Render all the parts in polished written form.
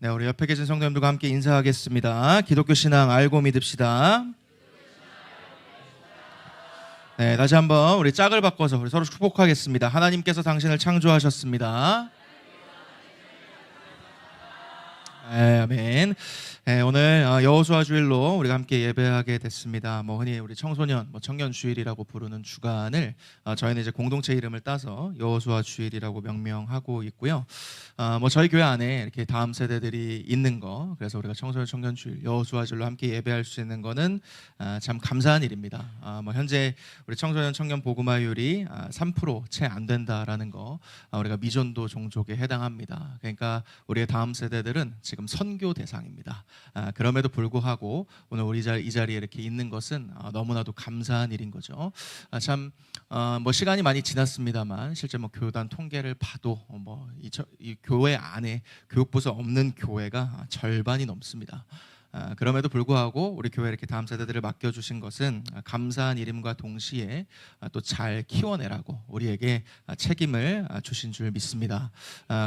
네, 우리 옆에 계신 성도님들과 함께 인사하겠습니다. 기독교 신앙 알고 믿읍시다. 네, 다시 한번 우리 짝을 바꿔서 우리 서로 축복하겠습니다. 하나님께서 당신을 창조하셨습니다. 네, 아멘. 네, 오늘 여호수아 주일로 우리가 함께 예배하게 됐습니다. 흔히 우리 청소년, 청년 주일이라고 부르는 주간을 저희는 이제 공동체 이름을 따서 여호수아 주일이라고 명명하고 있고요. 저희 교회 안에 이렇게 다음 세대들이 있는 거, 그래서 우리가 청소년 청년 주일, 여호수아 주일로 함께 예배할 수 있는 거는 참 감사한 일입니다. 현재 우리 청소년 청년 복음화율이 3% 채 안 된다라는 거, 우리가 미전도 종족에 해당합니다. 그러니까 우리의 다음 세대들은 지금 선교 대상입니다. 그럼에도 불구하고 오늘 우리 이 자리에 이렇게 있는 것은 너무나도 감사한 일인 거죠. 시간이 많이 지났습니다만 실제 교단 통계를 봐도 이 교회 안에 교육부서 없는 교회가 절반이 넘습니다. 그럼에도 불구하고 우리 교회에 이렇게 다음 세대들을 맡겨주신 것은 감사한 일임과 동시에 또 잘 키워내라고 우리에게 책임을 주신 줄 믿습니다.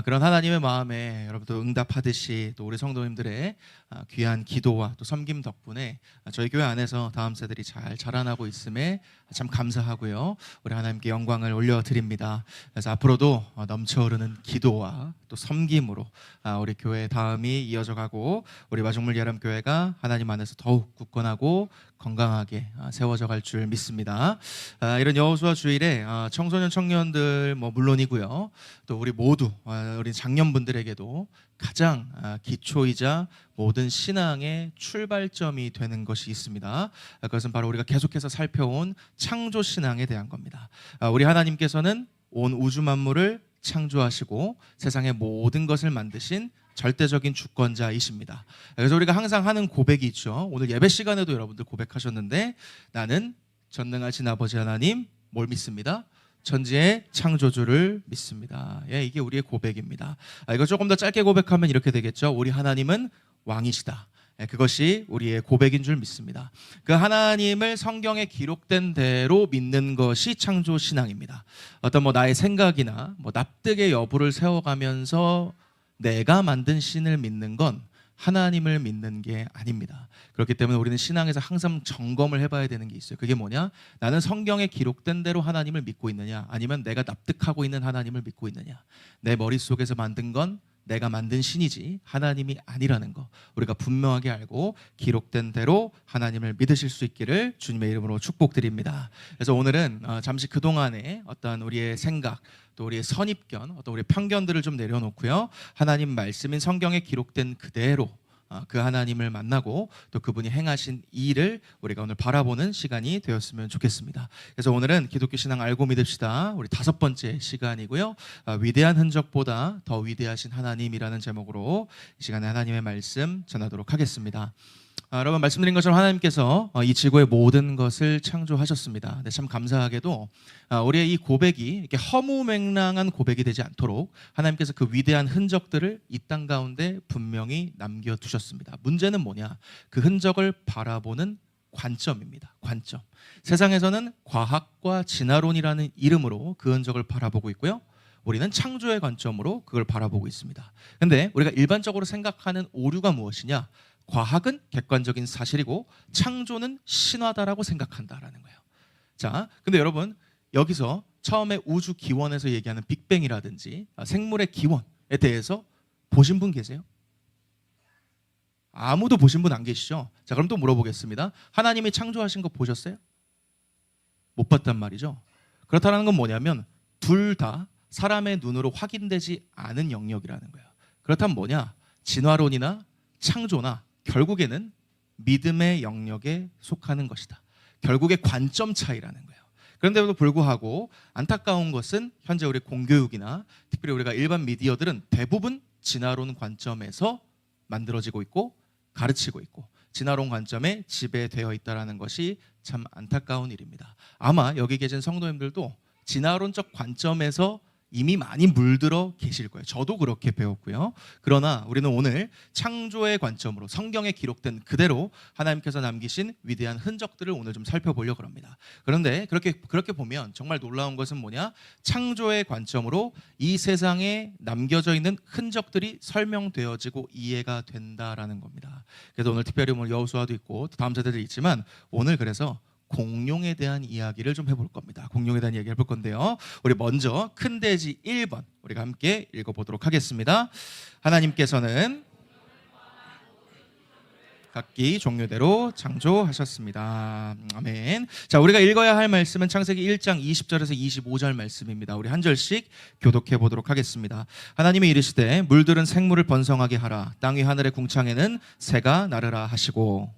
그런 하나님의 마음에 여러분도 응답하듯이 또 우리 성도님들의 귀한 기도와 또 섬김 덕분에 저희 교회 안에서 다음 세대들이 잘 자라나고 있음에 참 감사하고요. 우리 하나님께 영광을 올려드립니다. 그래서 앞으로도 넘쳐흐르는 기도와 또 섬김으로 우리 교회 다음이 이어져가고 우리 마중물 예람교회가 하나님 안에서 더욱 굳건하고 건강하게 세워져 갈 줄 믿습니다. 이런 여호수아 주일에 청소년 청년들 물론이고요. 또 우리 모두 우리 장년분들에게도 가장 기초이자 모든 신앙의 출발점이 되는 것이 있습니다. 그것은 바로 우리가 계속해서 살펴온 창조 신앙에 대한 겁니다. 우리 하나님께서는 온 우주 만물을 창조하시고 세상의 모든 것을 만드신 절대적인 주권자이십니다. 그래서 우리가 항상 하는 고백이 있죠. 오늘 예배 시간에도 여러분들 고백하셨는데, 나는 전능하신 아버지 하나님 뭘 믿습니다? 천지의 창조주를 믿습니다. 이게 우리의 고백입니다. 이거 조금 더 짧게 고백하면 이렇게 되겠죠. 우리 하나님은 왕이시다. 그것이 우리의 고백인 줄 믿습니다. 그 하나님을 성경에 기록된 대로 믿는 것이 창조 신앙입니다. 어떤 나의 생각이나 납득의 여부를 세워가면서 내가 만든 신을 믿는 건 하나님을 믿는 게 아닙니다. 그렇기 때문에 우리는 신앙에서 항상 점검을 해봐야 되는 게 있어요. 그게 뭐냐? 나는 성경에 기록된 대로 하나님을 믿고 있느냐, 아니면 내가 납득하고 있는 하나님을 믿고 있느냐. 내 머릿속에서 만든 건 내가 만든 신이지 하나님이 아니라는 거 우리가 분명하게 알고 기록된 대로 하나님을 믿으실 수 있기를 주님의 이름으로 축복드립니다. 그래서 오늘은 잠시 그동안의 어떤 우리의 생각, 또 우리의 선입견, 어떤 우리의 편견들을 좀 내려놓고요, 하나님 말씀인 성경에 기록된 그대로 그 하나님을 만나고 또 그분이 행하신 일을 우리가 오늘 바라보는 시간이 되었으면 좋겠습니다. 그래서 오늘은 기독교 신앙 알고 믿읍시다. 우리 5번째 시간이고요. 위대한 흔적보다 더 위대하신 하나님이라는 제목으로 이 시간에 하나님의 말씀 전하도록 하겠습니다. 여러분, 말씀드린 것처럼 하나님께서 이 지구의 모든 것을 창조하셨습니다. 근데 참 감사하게도 우리의 이 고백이 이렇게 허무맹랑한 고백이 되지 않도록 하나님께서 그 위대한 흔적들을 이 땅 가운데 분명히 남겨두셨습니다. 문제는 뭐냐? 그 흔적을 바라보는 관점입니다. 관점. 세상에서는 과학과 진화론이라는 이름으로 그 흔적을 바라보고 있고요, 우리는 창조의 관점으로 그걸 바라보고 있습니다. 근데 우리가 일반적으로 생각하는 오류가 무엇이냐? 과학은 객관적인 사실이고 창조는 신화다라고 생각한다라는 거예요. 자, 근데 여러분, 여기서 처음에 우주 기원에서 얘기하는 빅뱅이라든지 생물의 기원에 대해서 보신 분 계세요? 아무도 보신 분 안 계시죠? 자, 그럼 또 물어보겠습니다. 하나님이 창조하신 거 보셨어요? 못 봤단 말이죠. 그렇다는 건 뭐냐면 둘 다 사람의 눈으로 확인되지 않은 영역이라는 거예요. 그렇다면 뭐냐? 진화론이나 창조나 결국에는 믿음의 영역에 속하는 것이다. 결국에 관점 차이라는 거예요. 그런데도 불구하고 안타까운 것은 현재 우리 공교육이나 특별히 우리가 일반 미디어들은 대부분 진화론 관점에서 만들어지고 있고 가르치고 있고 진화론 관점에 지배되어 있다는 것이 참 안타까운 일입니다. 아마 여기 계신 성도님들도 진화론적 관점에서 이미 많이 물들어 계실 거예요. 저도 그렇게 배웠고요. 그러나 우리는 오늘 창조의 관점으로 성경에 기록된 그대로 하나님께서 남기신 위대한 흔적들을 오늘 좀 살펴보려고 합니다. 그런데 그렇게 보면 정말 놀라운 것은 뭐냐? 창조의 관점으로 이 세상에 남겨져 있는 흔적들이 설명되어지고 이해가 된다라는 겁니다. 그래서 오늘 특별히 오늘 여호수아도 있고 다음 세대들이 있지만 오늘 그래서 공룡에 대한 이야기를 좀 해볼 겁니다. 공룡에 대한 이야기 해볼 건데요. 우리 먼저 큰 돼지 1번 우리가 함께 읽어보도록 하겠습니다. 하나님께서는 각기 종류대로 창조하셨습니다. 아멘. 자, 우리가 읽어야 할 말씀은 창세기 1장 20절에서 25절 말씀입니다. 우리 한 절씩 교독해 보도록 하겠습니다. 하나님이 이르시되 물들은 생물을 번성하게 하라. 땅 위 하늘의 궁창에는 새가 나르라 하시고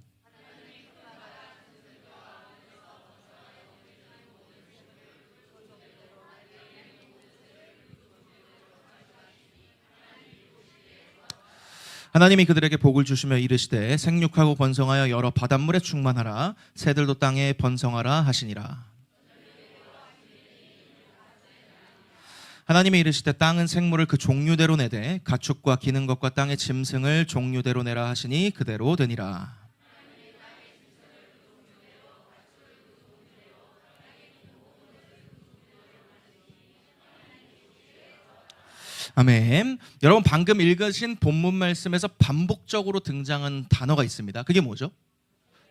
하나님이 그들에게 복을 주시며 이르시되 생육하고 번성하여 여러 바닷물에 충만하라. 새들도 땅에 번성하라 하시니라. 하나님이 이르시되 땅은 생물을 그 종류대로 내되 가축과 기는 것과 땅의 짐승을 종류대로 내라 하시니 그대로 되니라. 아멘. 여러분 방금 읽으신 본문 말씀에서 반복적으로 등장한 단어가 있습니다. 그게 뭐죠?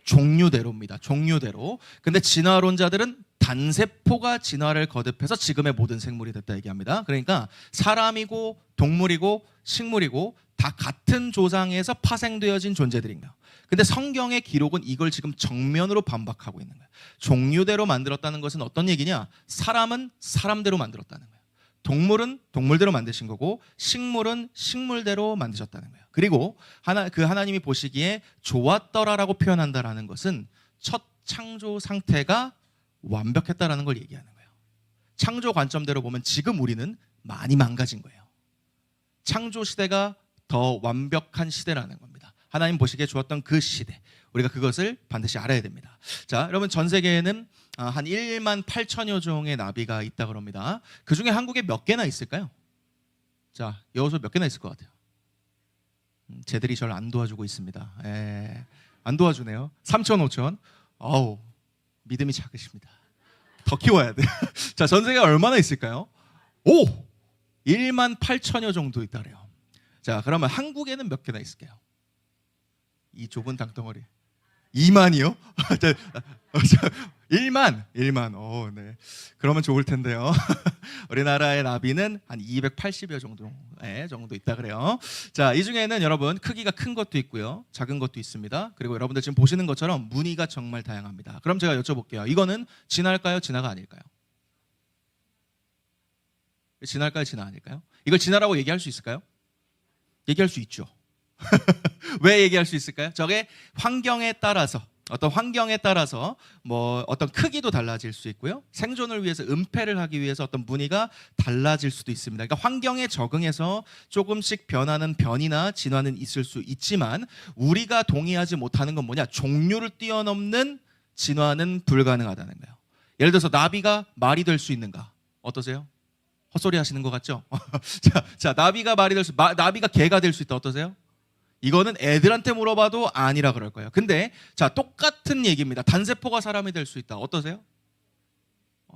종류대로입니다. 종류대로. 근데 진화론자들은 단세포가 진화를 거듭해서 지금의 모든 생물이 됐다 얘기합니다. 그러니까 사람이고 동물이고 식물이고 다 같은 조상에서 파생되어진 존재들인 거예요. 근데 성경의 기록은 이걸 지금 정면으로 반박하고 있는 거예요. 종류대로 만들었다는 것은 어떤 얘기냐? 사람은 사람대로 만들었다는 거예요. 동물은 동물대로 만드신 거고 식물은 식물대로 만드셨다는 거예요. 그리고 하나님이 보시기에 좋았더라라고 표현한다라는 것은 첫 창조 상태가 완벽했다라는 걸 얘기하는 거예요. 창조 관점대로 보면 지금 우리는 많이 망가진 거예요. 창조 시대가 더 완벽한 시대라는 겁니다. 하나님 보시기에 좋았던 그 시대, 우리가 그것을 반드시 알아야 됩니다. 자, 여러분 전 세계에는 한 1만 8천여 종의 나비가 있다 그럽니다. 그 중에 한국에 몇 개나 있을까요? 자, 여호수아 몇 개나 있을 것 같아요? 쟤들이 저를 안 도와주고 있습니다. 안 도와주네요. 3천, 5천. 아우, 믿음이 작으십니다. 더 키워야 돼. 자, 전 세계가 얼마나 있을까요? 1만 8천여 정도 있다래요. 자, 그러면 한국에는 몇 개나 있을까요? 이 좁은 땅덩어리 2만이요? 1만. 네. 그러면 좋을 텐데요. 우리나라의 나비는 한 280여 정도 있다 그래요. 자, 이 중에는 여러분 크기가 큰 것도 있고요, 작은 것도 있습니다. 그리고 여러분들 지금 보시는 것처럼 무늬가 정말 다양합니다. 그럼 제가 여쭤볼게요. 이거는 진화일까요? 진화가 아닐까요? 진화일까요? 진화 아닐까요? 이걸 진화라고 얘기할 수 있을까요? 얘기할 수 있죠. 왜 얘기할 수 있을까요? 저게 환경에 따라서 뭐 어떤 크기도 달라질 수 있고요, 생존을 위해서 은폐를 하기 위해서 어떤 무늬가 달라질 수도 있습니다. 그러니까 환경에 적응해서 조금씩 변하는 변이나 진화는 있을 수 있지만 우리가 동의하지 못하는 건 뭐냐? 종류를 뛰어넘는 진화는 불가능하다는 거예요. 예를 들어서 나비가 말이 될 수 있는가? 어떠세요? 헛소리 하시는 것 같죠? 자, 나비가 개가 될 수 있다. 어떠세요? 이거는 애들한테 물어봐도 아니라 그럴 거예요. 근데 자, 똑같은 얘기입니다. 단세포가 사람이 될 수 있다. 어떠세요?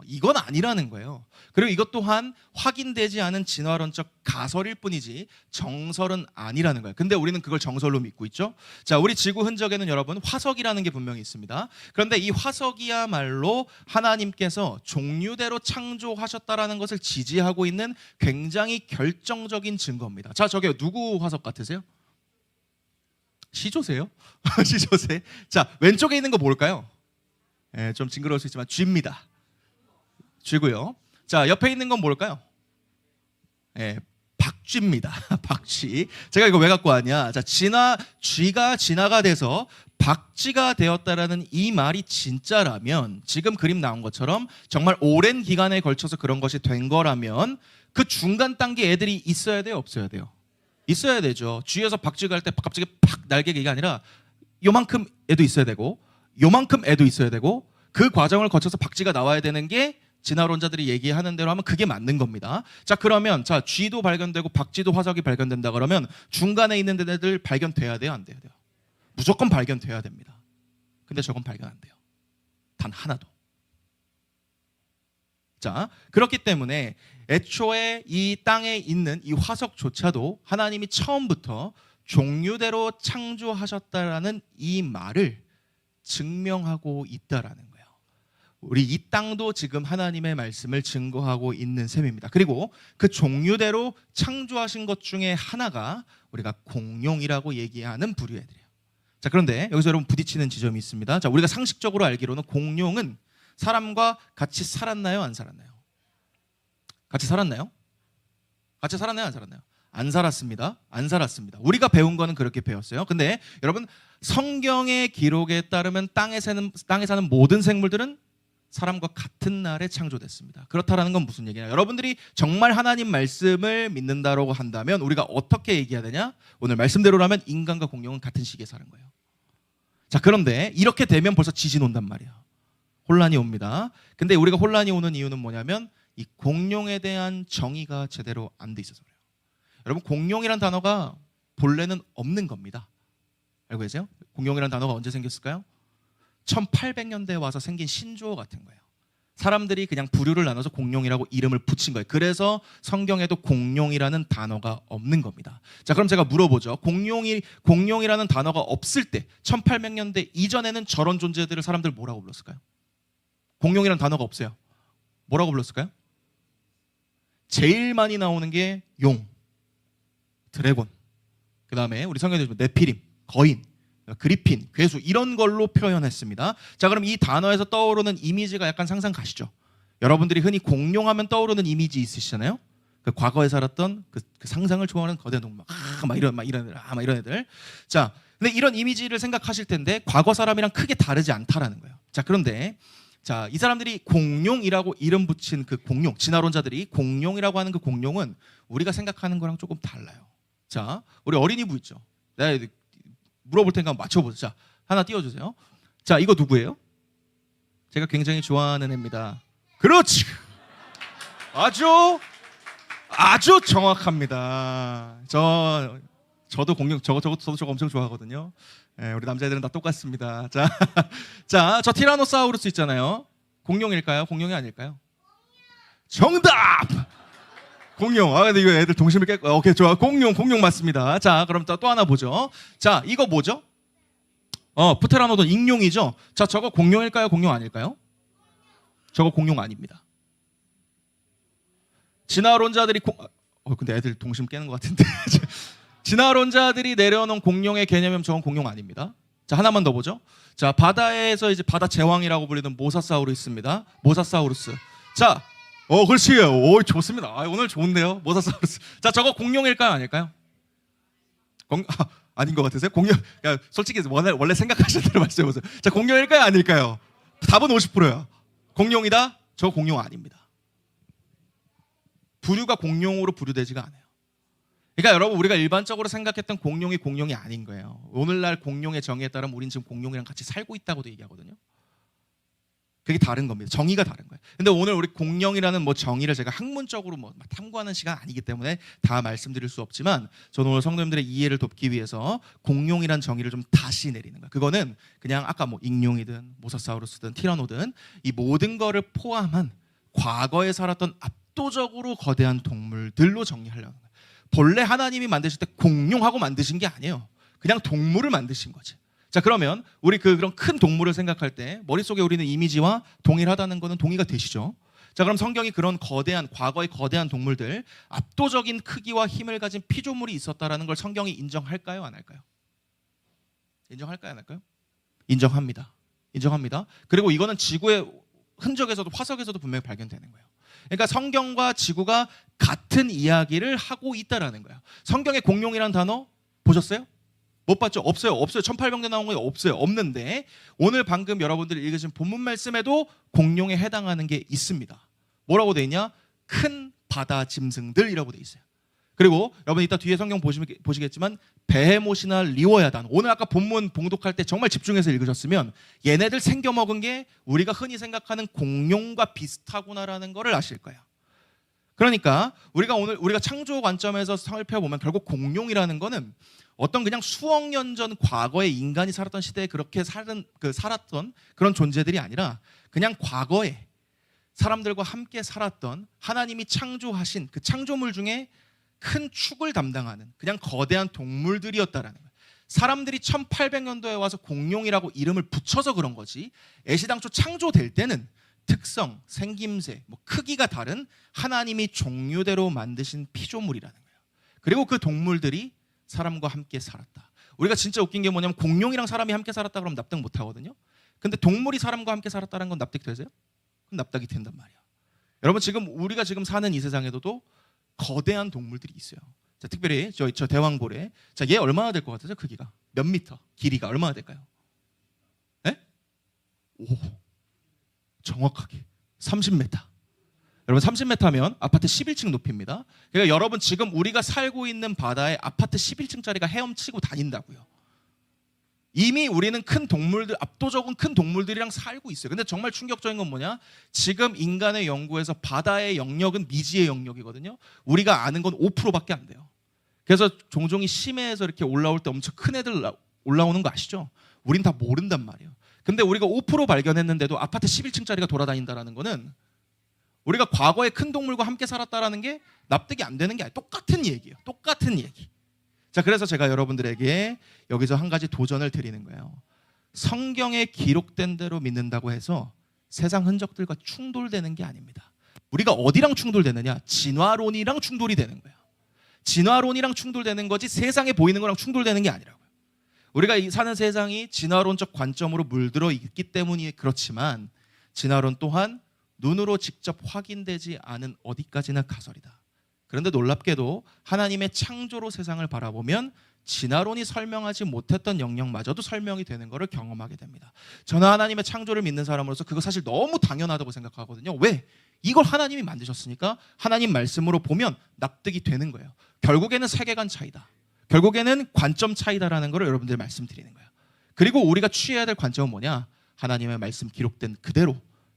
이건 아니라는 거예요. 그리고 이것 또한 확인되지 않은 진화론적 가설일 뿐이지 정설은 아니라는 거예요. 근데 우리는 그걸 정설로 믿고 있죠. 자, 우리 지구 흔적에는 여러분 화석이라는 게 분명히 있습니다. 그런데 이 화석이야말로 하나님께서 종류대로 창조하셨다라는 것을 지지하고 있는 굉장히 결정적인 증거입니다. 자, 저게 누구 화석 같으세요? 시조새요? 시조새. 자, 왼쪽에 있는 거 뭘까요? 좀 징그러울 수 있지만 쥐입니다. 쥐고요. 자, 옆에 있는 건 뭘까요? 박쥐입니다. 박쥐. 제가 이거 왜 갖고 왔냐? 자, 쥐가 진화가 돼서 박쥐가 되었다라는 이 말이 진짜라면, 지금 그림 나온 것처럼 정말 오랜 기간에 걸쳐서 그런 것이 된 거라면 그 중간 단계 애들이 있어야 돼요, 없어야 돼요? 있어야 되죠. 쥐에서 박쥐가 할 때 갑자기 팍 날개가 이게 아니라 요만큼 애도 있어야 되고 요만큼 애도 있어야 되고 그 과정을 거쳐서 박쥐가 나와야 되는 게 진화론자들이 얘기하는 대로 하면 그게 맞는 겁니다. 자, 그러면 자, 쥐도 발견되고 박쥐도 화석이 발견된다 그러면 중간에 있는 애들 발견돼야 돼요, 안 돼요? 무조건 발견돼야 됩니다. 근데 저건 발견 안 돼요. 단 하나도. 자, 그렇기 때문에 애초에 이 땅에 있는 이 화석조차도 하나님이 처음부터 종류대로 창조하셨다라는 이 말을 증명하고 있다라는 거예요. 우리 이 땅도 지금 하나님의 말씀을 증거하고 있는 셈입니다. 그리고 그 종류대로 창조하신 것 중에 하나가 우리가 공룡이라고 얘기하는 부류의 애들이에요. 자, 그런데 여기서 여러분 부딪히는 지점이 있습니다. 자, 우리가 상식적으로 알기로는 공룡은 사람과 같이 살았나요, 안 살았나요? 같이 살았나요? 같이 살았나요, 안 살았나요? 안 살았습니다. 안 살았습니다. 우리가 배운 거는 그렇게 배웠어요. 근데 여러분, 성경의 기록에 따르면 땅에 사는 모든 생물들은 사람과 같은 날에 창조됐습니다. 그렇다라는 건 무슨 얘기냐? 여러분들이 정말 하나님 말씀을 믿는다라고 한다면 우리가 어떻게 얘기해야 되냐? 오늘 말씀대로라면 인간과 공룡은 같은 시기에 사는 거예요. 자, 그런데 이렇게 되면 벌써 지진 온단 말이야. 혼란이 옵니다. 근데 우리가 혼란이 오는 이유는 뭐냐면 이 공룡에 대한 정의가 제대로 안 돼 있어서 그래요. 여러분, 공룡이란 단어가 본래는 없는 겁니다. 알고 계세요? 공룡이란 단어가 언제 생겼을까요? 1800년대에 와서 생긴 신조어 같은 거예요. 사람들이 그냥 부류를 나눠서 공룡이라고 이름을 붙인 거예요. 그래서 성경에도 공룡이라는 단어가 없는 겁니다. 자, 그럼 제가 물어보죠. 공룡이라는 단어가 없을 때 1800년대 이전에는 저런 존재들을 사람들 뭐라고 불렀을까요? 공룡이라는 단어가 없어요. 뭐라고 불렀을까요? 제일 많이 나오는 게 용, 드래곤, 그 다음에 우리 성경에 보면 네피림, 거인, 그리핀, 괴수 이런 걸로 표현했습니다. 자, 그럼 이 단어에서 떠오르는 이미지가 약간 상상 가시죠? 여러분들이 흔히 공룡하면 떠오르는 이미지 있으시잖아요. 그 과거에 살았던 그 상상을 초월하는 거대한 동물, 막 이런 애들. 자, 근데 이런 이미지를 생각하실 텐데 과거 사람이랑 크게 다르지 않다라는 거예요. 자, 그런데 자, 이 사람들이 공룡이라고 이름 붙인 그 공룡, 진화론자들이 공룡이라고 하는 그 공룡은 우리가 생각하는 거랑 조금 달라요. 자, 우리 어린이부 있죠? 내가 물어볼 테니까 한번 맞춰보세요. 자, 하나 띄워주세요. 자, 이거 누구예요? 제가 굉장히 좋아하는 애입니다. 그렇지. 아주 정확합니다. 저도 공룡 저도 엄청 좋아하거든요. 네, 우리 남자애들은 다 똑같습니다. 자, 저 티라노사우루스 있잖아요. 공룡일까요? 공룡이 아닐까요? 정답! 공룡. 근데 이거 애들 동심을 오케이, 좋아. 공룡 맞습니다. 자, 그럼 또 하나 보죠. 자, 이거 뭐죠? 프테라노돈 익룡이죠. 자, 저거 공룡일까요? 공룡 아닐까요? 저거 공룡 아닙니다. 진화론자들이 근데 애들 동심 깨는 것 같은데. 진화론자들이 내려놓은 공룡의 개념은 저건 공룡 아닙니다. 자, 하나만 더 보죠. 자, 바다에서 이제 바다 제왕이라고 불리는 모사사우루스입니다. 모사사우루스. 자, 그렇지. 좋습니다. 오늘 좋은데요. 모사사우루스. 자, 저거 공룡일까요? 아닐까요? 아닌 것 같으세요? 공룡. 솔직히 원래 생각하시는 대로 말씀해보세요. 자, 공룡일까요? 아닐까요? 답은 50%야. 공룡이다? 저 공룡 아닙니다. 부류가 공룡으로 부류되지가 않아요. 그러니까 여러분, 우리가 일반적으로 생각했던 공룡이 아닌 거예요. 오늘날 공룡의 정의에 따르면 우린 지금 공룡이랑 같이 살고 있다고도 얘기하거든요. 그게 다른 겁니다. 정의가 다른 거예요. 근데 오늘 우리 공룡이라는 정의를 제가 학문적으로 탐구하는 시간 아니기 때문에 다 말씀드릴 수 없지만 저는 오늘 성도님들의 이해를 돕기 위해서 공룡이란 정의를 좀 다시 내리는 거예요. 그거는 그냥 아까 익룡이든 모사사우루스든 티라노든 이 모든 거를 포함한 과거에 살았던 압도적으로 거대한 동물들로 정리하려는 거예요. 본래 하나님이 만드실 때 공룡하고 만드신 게 아니에요. 그냥 동물을 만드신 거지. 자, 그러면 우리 그런 큰 동물을 생각할 때 머릿속에 우리는 이미지와 동일하다는 거는 동의가 되시죠? 자, 그럼 성경이 그런 과거의 거대한 동물들, 압도적인 크기와 힘을 가진 피조물이 있었다라는 걸 성경이 인정할까요? 안 할까요? 인정할까요? 안 할까요? 인정합니다. 그리고 이거는 지구의 흔적에서도 화석에서도 분명히 발견되는 거예요. 그러니까 성경과 지구가 같은 이야기를 하고 있다라는 거예요. 성경에 공룡이라는 단어 보셨어요? 못 봤죠? 없어요. 1800년 나온 거 없어요. 없는데 오늘 방금 여러분들이 읽으신 본문 말씀에도 공룡에 해당하는 게 있습니다. 뭐라고 돼 있냐? 큰 바다 짐승들이라고 돼 있어요. 그리고 여러분 이따 뒤에 성경 보시겠지만 베헤못이나 리워야단, 오늘 아까 본문 봉독할 때 정말 집중해서 읽으셨으면 얘네들 생겨먹은 게 우리가 흔히 생각하는 공룡과 비슷하구나라는 것을 아실 거예요. 그러니까 우리가 창조 관점에서 살펴보면 결국 공룡이라는 거는 어떤 그냥 수억 년 전 과거에 인간이 살았던 시대에 그렇게 살았던 그런 존재들이 아니라 그냥 과거에 사람들과 함께 살았던 하나님이 창조하신 그 창조물 중에 큰 축을 담당하는 그냥 거대한 동물들이었다라는 거예요. 사람들이 1800년도에 와서 공룡이라고 이름을 붙여서 그런 거지, 애시당초 창조될 때는 특성, 생김새, 크기가 다른 하나님이 종류대로 만드신 피조물이라는 거예요. 그리고 그 동물들이 사람과 함께 살았다. 우리가 진짜 웃긴 게 뭐냐면 공룡이랑 사람이 함께 살았다 그러면 납득 못 하거든요. 근데 동물이 사람과 함께 살았다는 건 납득이 되세요? 그럼 납득이 된단 말이야. 여러분 우리가 지금 사는 이 세상에도 거대한 동물들이 있어요. 자, 특별히 저 대왕고래. 자, 얘 얼마나 될 것 같아요? 크기가 몇 미터? 길이가 얼마나 될까요? 네? 오, 정확하게 30m. 여러분 30m면 아파트 11층 높이입니다. 그러니까 여러분 지금 우리가 살고 있는 바다에 아파트 11층짜리가 헤엄치고 다닌다고요. 이미 우리는 압도적인 큰 동물들이랑 살고 있어요. 근데 정말 충격적인 건 뭐냐? 지금 인간의 연구에서 바다의 영역은 미지의 영역이거든요. 우리가 아는 건 5%밖에 안 돼요. 그래서 종종 이 심해에서 이렇게 올라올 때 엄청 큰 애들 올라오는 거 아시죠? 우린 다 모른단 말이에요. 근데 우리가 5% 발견했는데도 아파트 11층짜리가 돌아다닌다는 거는 우리가 과거에 큰 동물과 함께 살았다는 게 납득이 안 되는 게 아니에요. 똑같은 얘기예요. 똑같은 얘기. 자, 그래서 제가 여러분들에게 여기서 한 가지 도전을 드리는 거예요. 성경에 기록된 대로 믿는다고 해서 세상 흔적들과 충돌되는 게 아닙니다. 우리가 어디랑 충돌되느냐? 진화론이랑 충돌이 되는 거예요. 진화론이랑 충돌되는 거지 세상에 보이는 거랑 충돌되는 게 아니라고요. 우리가 사는 세상이 진화론적 관점으로 물들어 있기 때문이 그렇지만 진화론 또한 눈으로 직접 확인되지 않은 어디까지나 가설이다. 그런데 놀랍게도 하나님의 창조로 세상을 바라보면 진화론이 설명하지 못했던 영역마저도 설명이 되는 것을 경험하게 됩니다. 저는 하나님의 창조를 믿는 사람으로서 그거 사실 너무 당연하다고 생각하거든요. 왜? 이걸 하나님이 만드셨으니까 하나님 말씀으로 보면 납득이 되는 거예요. 결국에는 세계관 차이다. 결국에는 관점 차이다라는 걸 여러분들 말씀드리는 거예요. 그리고 우리가 취해야 될 관점은 뭐냐? 하나님의 말씀 기록된 그대로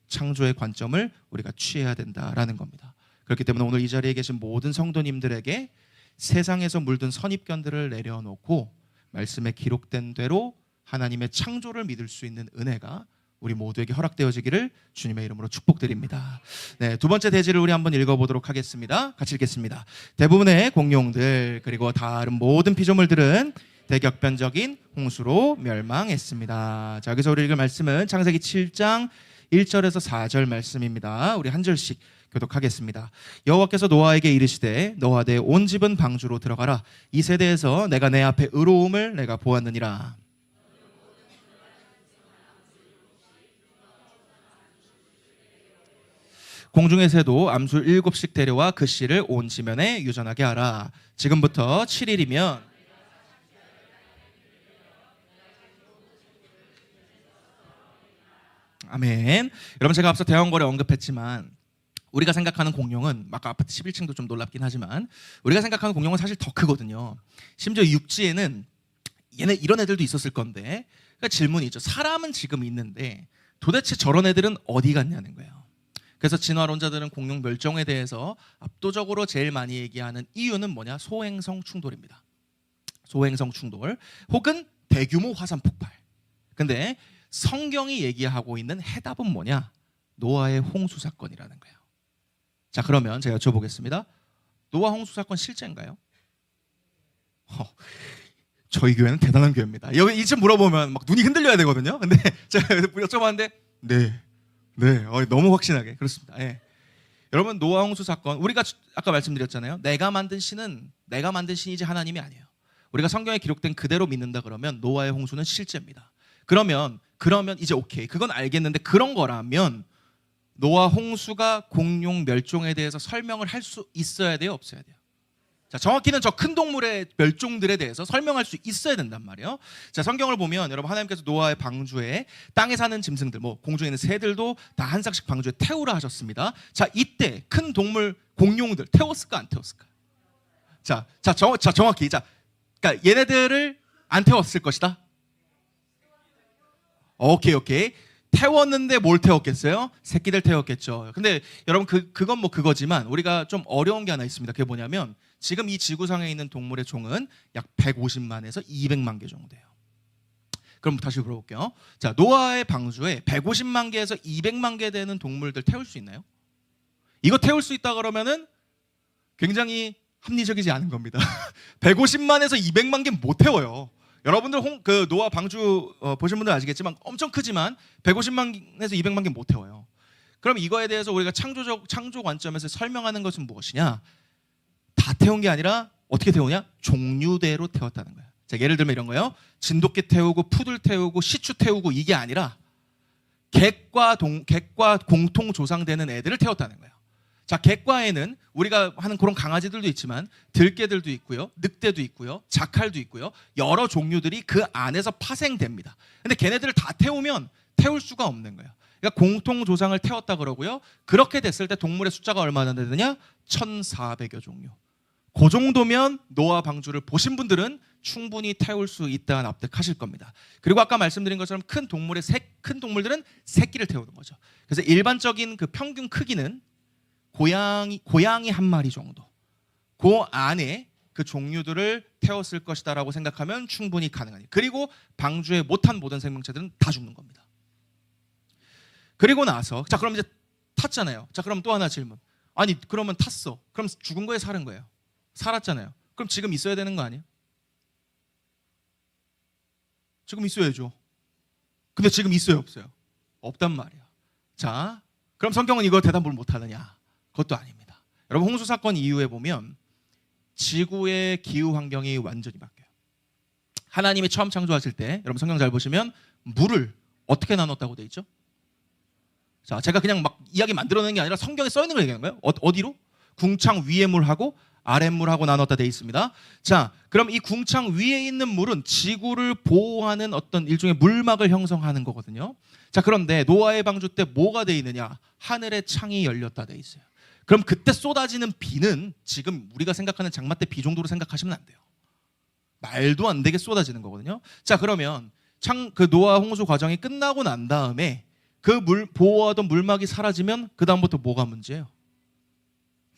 창조의 관점을 우리가 취해야 된다라는 겁니다. 그렇기 때문에 오늘 이 자리에 계신 모든 성도님들에게 세상에서 물든 선입견들을 내려놓고 말씀에 기록된 대로 하나님의 창조를 믿을 수 있는 은혜가 우리 모두에게 허락되어지기를 주님의 이름으로 축복드립니다. 네, 두 번째 대지를 우리 한번 읽어보도록 하겠습니다. 같이 읽겠습니다. 대부분의 공룡들 그리고 다른 모든 피조물들은 대격변적인 홍수로 멸망했습니다. 자, 여기서 우리 읽을 말씀은 창세기 7장 1절에서 4절 말씀입니다. 우리 한 절씩 교독하겠습니다. 여호와께서 노아에게 이르시되 너와 내 온 집은 방주로 들어가라. 이 세대에서 내가 내 앞에 의로움을 내가 보았느니라. 공중의 새도 암수 7씩 데려와 그 씨를 온 지면에 유전하게 하라. 지금부터 7일이면 아멘. 여러분 제가 앞서 대왕거래 언급했지만 우리가 생각하는 공룡은 아까 아파트 11층도 좀 놀랍긴 하지만 우리가 생각하는 공룡은 사실 더 크거든요. 심지어 육지에는 이런 애들도 있었을 건데 그러니까 질문이죠. 사람은 지금 있는데 도대체 저런 애들은 어디 갔냐는 거예요. 그래서 진화론자들은 공룡 멸종에 대해서 압도적으로 제일 많이 얘기하는 이유는 뭐냐? 소행성 충돌입니다. 소행성 충돌 혹은 대규모 화산 폭발. 근데 성경이 얘기하고 있는 해답은 뭐냐? 노아의 홍수 사건이라는 거예요. 자, 그러면 제가 여쭤보겠습니다. 노아 홍수 사건 실제인가요? 저희 교회는 대단한 교회입니다. 여기 이쯤 물어보면 막 눈이 흔들려야 되거든요. 근데 제가 여쭤봤는데 네, 너무 확신하게 그렇습니다. 예. 여러분 노아 홍수 사건 우리가 아까 말씀드렸잖아요. 내가 만든 신이지 하나님이 아니에요. 우리가 성경에 기록된 그대로 믿는다 그러면 노아의 홍수는 실제입니다. 그러면 이제 오케이 그건 알겠는데 그런 거라면 노아 홍수가 공룡 멸종에 대해서 설명을 할 수 있어야 돼요, 없어야 돼요? 자, 정확히는 저 큰 동물의 멸종들에 대해서 설명할 수 있어야 된단 말이에요. 자, 성경을 보면 여러분 하나님께서 노아의 방주에 땅에 사는 짐승들, 공중에 있는 새들도 다 한 쌍씩 방주에 태우라 하셨습니다. 자, 이때 큰 동물 공룡들 태웠을까 안 태웠을까? 정확히. 그러니까 얘네들을 안 태웠을 것이다. 오케이. 태웠는데 뭘 태웠겠어요? 새끼들 태웠겠죠. 근데 여러분 그건 뭐 그거지만 우리가 좀 어려운 게 하나 있습니다. 그게 뭐냐면 지금 이 지구상에 있는 동물의 종은 약 150만에서 200만 개 정도 돼요. 그럼 다시 물어볼게요. 자, 노아의 방주에 150만 개에서 200만 개 되는 동물들 태울 수 있나요? 이거 태울 수 있다 그러면은 굉장히 합리적이지 않은 겁니다. 150만에서 200만 개 못 태워요. 여러분들 그 노아 방주 보신 분들 아시겠지만 엄청 크지만 150만에서 200만 개 못 태워요. 그럼 이거에 대해서 우리가 창조 관점에서 설명하는 것은 무엇이냐? 다 태운 게 아니라 어떻게 태우냐? 종류대로 태웠다는 거예요. 자, 예를 들면 이런 거예요. 진돗개 태우고 푸들 태우고 시추 태우고 이게 아니라 객과 공통 조상되는 애들을 태웠다는 거예요. 자, 객과에는 우리가 하는 그런 강아지들도 있지만 들개들도 있고요, 늑대도 있고요, 자칼도 있고요, 여러 종류들이 그 안에서 파생됩니다. 근데 걔네들을 다 태우면 태울 수가 없는 거예요. 그러니까 공통 조상을 태웠다 그러고요. 그렇게 됐을 때 동물의 숫자가 얼마나 되느냐? 1,400여 종류. 그 정도면 노아 방주를 보신 분들은 충분히 태울 수 있다 납득하실 겁니다. 그리고 아까 말씀드린 것처럼 큰 동물들은 새끼를 태우는 거죠. 그래서 일반적인 그 평균 크기는 고양이 한 마리 정도. 그 안에 그 종류들을 태웠을 것이다라고 생각하면 충분히 가능하니. 그리고 방주에 못한 모든 생명체들은 다 죽는 겁니다. 그리고 나서 자, 그럼 이제 탔잖아요. 자, 그럼 또 하나 질문. 아니, 그러면 탔어. 그럼 죽은 거예요, 살은 거예요? 살았잖아요. 그럼 지금 있어야 되는 거 아니에요? 지금 있어야죠. 근데 지금 있어요, 없어요? 없단 말이야. 자, 그럼 성경은 이거 대답을 못하느냐? 그것도 아닙니다. 여러분, 홍수 사건 이후에 보면 지구의 기후 환경이 완전히 바뀌어요. 하나님이 처음 창조하실 때 여러분 성경 잘 보시면 물을 어떻게 나눴다고 돼 있죠? 자, 제가 그냥 막 이야기 만들어내는 게 아니라 성경에 써 있는 걸 얘기하는 거예요. 어디로? 궁창 위의 물하고 아랫물하고 나눴다 돼 있습니다. 자, 그럼 이 궁창 위에 있는 물은 지구를 보호하는 어떤 일종의 물막을 형성하는 거거든요. 자, 그런데 노아의 방주 때 뭐가 돼 있느냐? 하늘의 창이 열렸다 돼 있어요. 그럼 그때 쏟아지는 비는 지금 우리가 생각하는 장마 때 비 정도로 생각하시면 안 돼요. 말도 안 되게 쏟아지는 거거든요. 자, 그러면 그 노아 홍수 과정이 끝나고 난 다음에 그 보호하던 물막이 사라지면 그 다음부터 뭐가 문제예요?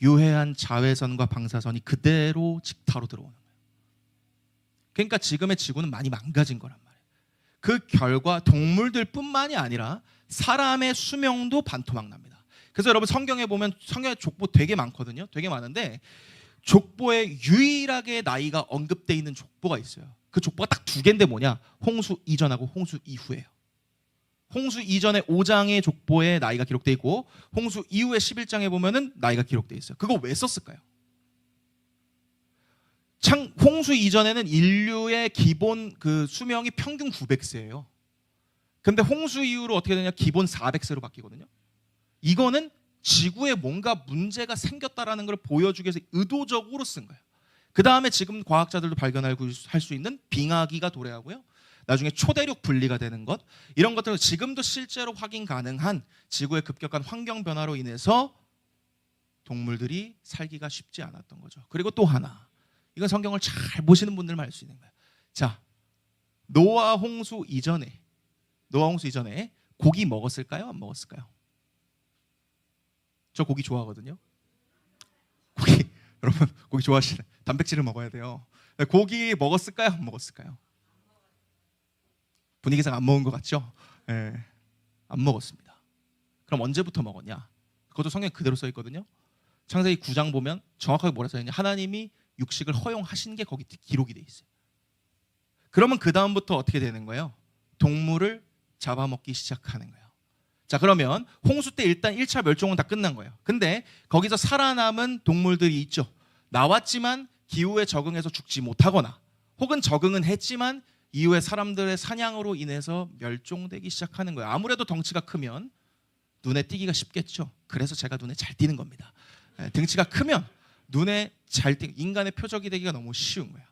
유해한 자외선과 방사선이 그대로 직타로 들어오는 거예요. 그러니까 지금의 지구는 많이 망가진 거란 말이에요. 그 결과 동물들뿐만이 아니라 사람의 수명도 반토막 납니다. 그래서 여러분 성경에 보면 성경에 족보 되게 많거든요. 되게 많은데 족보에 유일하게 나이가 언급되어 있는 족보가 있어요. 그 족보가 딱 두 개인데 뭐냐? 홍수 이전하고 홍수 이후예요. 홍수 이전에 5장의 족보에 나이가 기록되어 있고 홍수 이후에 11장에 보면은 나이가 기록되어 있어요. 그거 왜 썼을까요? 홍수 이전에는 인류의 기본 그 수명이 평균 900세예요. 근데 홍수 이후로 어떻게 되냐? 기본 400세로 바뀌거든요. 이거는 지구에 뭔가 문제가 생겼다라는 걸 보여주기 위해서 의도적으로 쓴 거예요. 그 다음에 지금 과학자들도 발견할 수 있는 빙하기가 도래하고요. 나중에 초대륙 분리가 되는 것, 이런 것들은 지금도 실제로 확인 가능한 지구의 급격한 환경 변화로 인해서 동물들이 살기가 쉽지 않았던 거죠. 그리고 또 하나, 이건 성경을 잘 보시는 분들만 알 수 있는 거예요. 자, 노아 홍수 이전에 고기 먹었을까요? 안 먹었을까요? 저 고기 좋아하거든요. 여러분 고기 좋아하시네. 단백질을 먹어야 돼요. 고기 먹었을까요? 안 먹었을까요? 분위기상 안 먹은 것 같죠? 네, 안 먹었습니다. 그럼 언제부터 먹었냐? 그것도 성경에 그대로 써 있거든요. 창세기 9장 보면 정확하게 뭐라 써 있냐? 하나님이 육식을 허용하신 게 거기 기록이 돼 있어요. 그러면 그 다음부터 어떻게 되는 거예요? 동물을 잡아먹기 시작하는 거예요. 자, 그러면 홍수 때 일단 1차 멸종은 다 끝난 거예요. 근데 거기서 살아남은 동물들이 있죠. 나왔지만 기후에 적응해서 죽지 못하거나 혹은 적응은 했지만 이후에 사람들의 사냥으로 인해서 멸종되기 시작하는 거예요. 아무래도 덩치가 크면 눈에 띄기가 쉽겠죠. 그래서 제가 눈에 잘 띄는 겁니다. 덩치가 크면 눈에 잘 띄는, 인간의 표적이 되기가 너무 쉬운 거예요.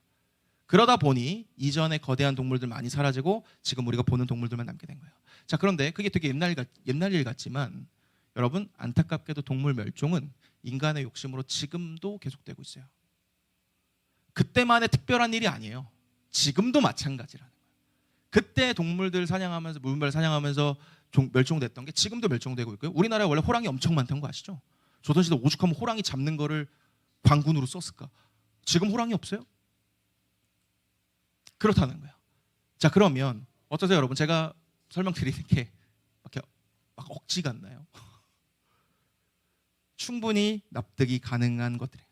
그러다 보니 이전에 거대한 동물들 많이 사라지고 지금 우리가 보는 동물들만 남게 된 거예요. 자, 그런데 그게 되게 옛날 일 같지만 여러분, 안타깝게도 동물 멸종은 인간의 욕심으로 지금도 계속되고 있어요. 그때만의 특별한 일이 아니에요. 지금도 마찬가지라는 거예요. 그때 동물들 사냥하면서 물음별 사냥하면서 멸종됐던 게 지금도 멸종되고 있고요. 우리나라에 원래 호랑이 엄청 많다는 거 아시죠? 조선시대 오죽하면 호랑이 잡는 거를 관군으로 썼을까? 지금 호랑이 없어요? 그렇다는 거예요. 자, 그러면 어떠세요, 여러분? 제가 설명드리는 게 막 억지 같나요? 충분히 납득이 가능한 것들이에요.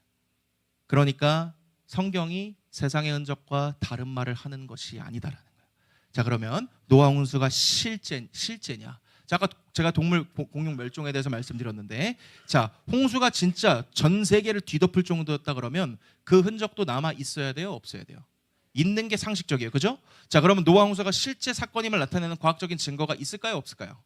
그러니까 성경이 세상의 흔적과 다른 말을 하는 것이 아니다라는 거예요. 자, 그러면 노아 홍수가 실제냐? 자, 아까 제가 동물 공룡 멸종에 대해서 말씀드렸는데, 자, 홍수가 진짜 전 세계를 뒤덮을 정도였다 그러면 그 흔적도 남아 있어야 돼요, 없어야 돼요? 있는 게 상식적이에요, 그죠? 자, 그러면 노아 홍수가 실제 사건임을 나타내는 과학적인 증거가 있을까요, 없을까요?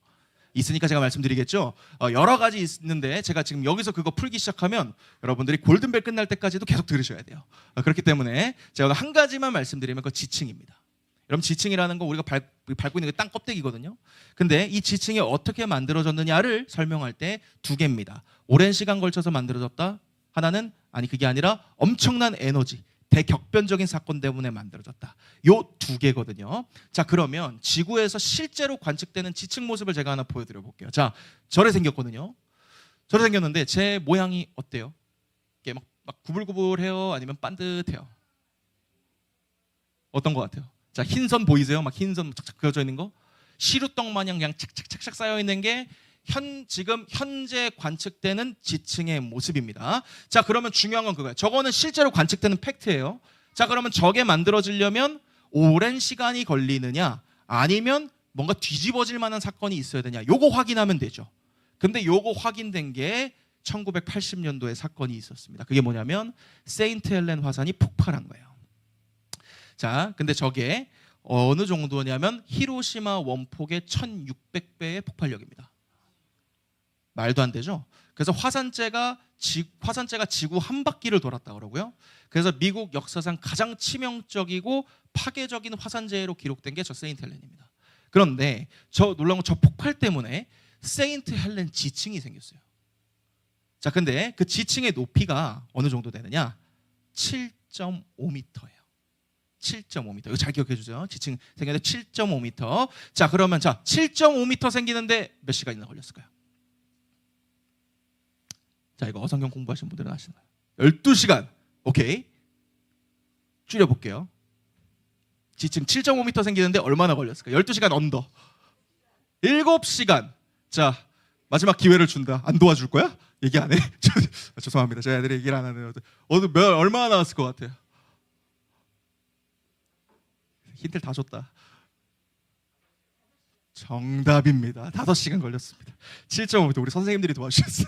있으니까 제가 말씀드리겠죠. 여러 가지 있는데 제가 지금 여기서 그거 풀기 시작하면 여러분들이 골든벨 끝날 때까지도 계속 들으셔야 돼요. 그렇기 때문에 제가 한 가지만 말씀드리면 그 지층입니다. 여러분, 지층이라는 거 우리가 밟고 있는 게 땅 껍데기거든요. 근데 이 지층이 어떻게 만들어졌느냐를 설명할 때 두 개입니다. 오랜 시간 걸쳐서 만들어졌다. 하나는 그게 아니라 엄청난 에너지, 대격변적인 사건 때문에 만들어졌다. 요 두 개거든요. 자, 그러면 지구에서 실제로 관측되는 지층 모습을 제가 하나 보여드려 볼게요. 자, 저래 생겼거든요. 저래 생겼는데 제 모양이 어때요? 이게 막 구불구불해요? 아니면 반듯해요? 어떤 것 같아요? 자, 흰선 보이세요? 막 흰선 착착 그어져 있는 거? 시루떡 마냥 그냥 착착착착 쌓여 있는 게 지금 현재 관측되는 지층의 모습입니다. 자, 그러면 중요한 건 그거예요. 저거는 실제로 관측되는 팩트예요. 자, 그러면 저게 만들어지려면 오랜 시간이 걸리느냐, 아니면 뭔가 뒤집어질 만한 사건이 있어야 되냐, 요거 확인하면 되죠. 근데 요거 확인된 게 1980년도에 사건이 있었습니다. 그게 뭐냐면 세인트 헬렌 화산이 폭발한 거예요. 자, 근데 저게 어느 정도냐면 히로시마 원폭의 1600배의 폭발력입니다. 말도 안 되죠. 그래서 화산재가 지구 한 바퀴를 돌았다 그러고요. 그래서 미국 역사상 가장 치명적이고 파괴적인 화산재로 기록된 게 저 세인트 헬렌입니다. 그런데 저 놀라운 건 저 폭발 때문에 세인트 헬렌 지층이 생겼어요. 자, 근데 그 지층의 높이가 어느 정도 되느냐? 7.5m예요. 7.5m. 이거 잘 기억해 주세요. 지층 생겼는데 7.5m. 자, 그러면 7.5m 생기는데 몇 시간이나 걸렸을까요? 자, 이거 어성경 공부하신 분들은 아시나요? 12시간. 오케이. 줄여볼게요. 지층 7.5m 생기는데 얼마나 걸렸을까요? 12시간 언더. 7시간. 자, 마지막 기회를 준다. 안 도와줄 거야? 얘기 안 해? 죄송합니다. 제 애들이 얘기를 안 하네요. 얼마나 나왔을 것 같아요? 힌트를 다 줬다. 정답입니다. 5시간 걸렸습니다. 7.5m. 우리 선생님들이 도와주셨어요.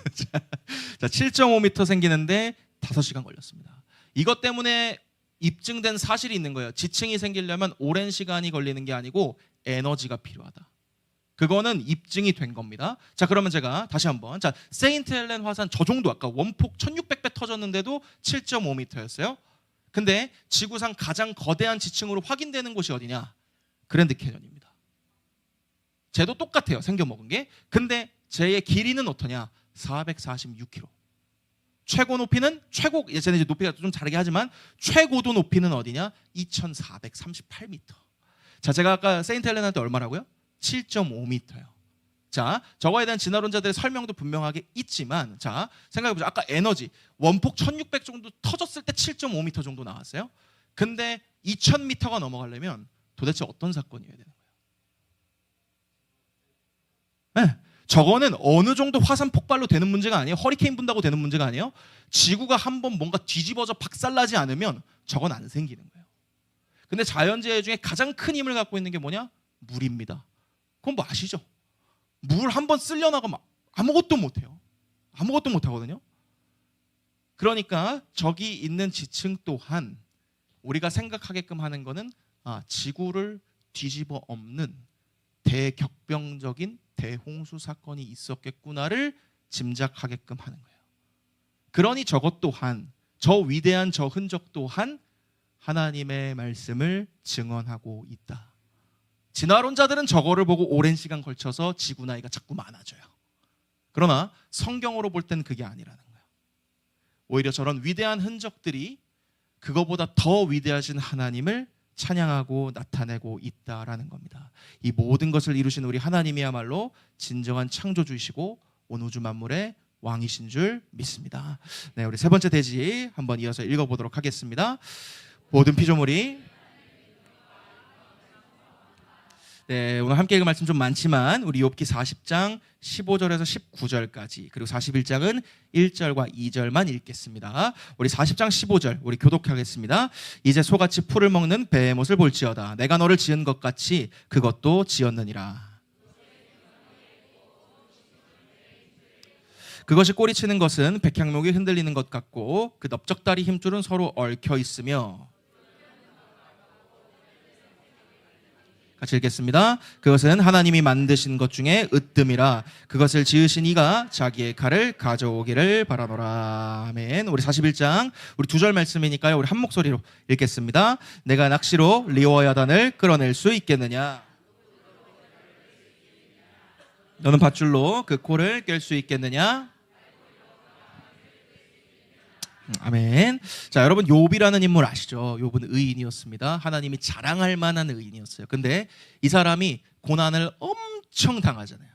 자, 7.5m 생기는데 5시간 걸렸습니다. 이것 때문에 입증된 사실이 있는 거예요. 지층이 생기려면 오랜 시간이 걸리는 게 아니고 에너지가 필요하다. 그거는 입증이 된 겁니다. 자, 그러면 제가 다시 한번, 자, 세인트 헬렌 화산 저 정도, 아까 원폭 1600배 터졌는데도 7.5m였어요. 근데 지구상 가장 거대한 지층으로 확인되는 곳이 어디냐? 그랜드 캐년입니다. 쟤도 똑같아요, 생겨먹은 게. 근데 쟤의 길이는 어떠냐? 446km. 최고 높이는 예전에 이제 높이가 좀 다르게 하지만 최고도 높이는 어디냐? 2438m. 자, 제가 아까 세인트 헬렌한테 얼마라고요? 7.5m요. 자, 저거에 대한 진화론자들의 설명도 분명하게 있지만, 자, 생각해보자. 아까 에너지 원폭 1600 정도 터졌을 때 7.5m 정도 나왔어요. 근데 2000m가 넘어가려면 도대체 어떤 사건이어야 되는 거예요? 네, 저거는 어느 정도 화산 폭발로 되는 문제가 아니에요. 허리케인 분다고 되는 문제가 아니에요. 지구가 한번 뭔가 뒤집어져 박살나지 않으면 저건 안 생기는 거예요. 근데 자연재해 중에 가장 큰 힘을 갖고 있는 게 뭐냐? 물입니다. 그건 뭐 아시죠? 물 한번 쓸려나가면 아무것도 못해요. 아무것도 못하거든요. 그러니까 저기 있는 지층 또한 우리가 생각하게끔 하는 거는 지구를 뒤집어 엎는 대격변적인 대홍수 사건이 있었겠구나를 짐작하게끔 하는 거예요. 그러니 저것 또한, 저 위대한 저 흔적 또한 하나님의 말씀을 증언하고 있다. 진화론자들은 저거를 보고 오랜 시간 걸쳐서 지구 나이가 자꾸 많아져요. 그러나 성경으로 볼 때는 그게 아니라는 거예요. 오히려 저런 위대한 흔적들이 그거보다 더 위대하신 하나님을 찬양하고 나타내고 있다라는 겁니다. 이 모든 것을 이루신 우리 하나님이야말로 진정한 창조주이시고 온 우주 만물의 왕이신 줄 믿습니다. 네, 우리 세 번째 대지 한번 이어서 읽어보도록 하겠습니다. 모든 피조물이 네, 오늘 함께 읽을 말씀 좀 많지만 우리 욥기 40장 15절에서 19절까지 그리고 41장은 1절과 2절만 읽겠습니다. 우리 40장 15절 우리 교독하겠습니다. 이제 소같이 풀을 먹는 베헤못을 볼지어다. 내가 너를 지은 것 같이 그것도 지었느니라. 그것이 꼬리치는 것은 백향목이 흔들리는 것 같고 그 넓적다리 힘줄은 서로 얽혀 있으며 같이 읽겠습니다. 그것은 하나님이 만드신 것 중에 으뜸이라. 그것을 지으신 이가 자기의 칼을 가져오기를 바라노라. 아멘. 우리 41장 우리 2절 말씀이니까요. 우리 한 목소리로 읽겠습니다. 내가 낚시로 리워야단을 끌어낼 수 있겠느냐? 너는 밧줄로 그 코를 깰 수 있겠느냐? 아멘. 자, 여러분 욥이라는 인물 아시죠? 욥은 의인이었습니다. 하나님이 자랑할 만한 의인이었어요. 근데 이 사람이 고난을 엄청 당하잖아요.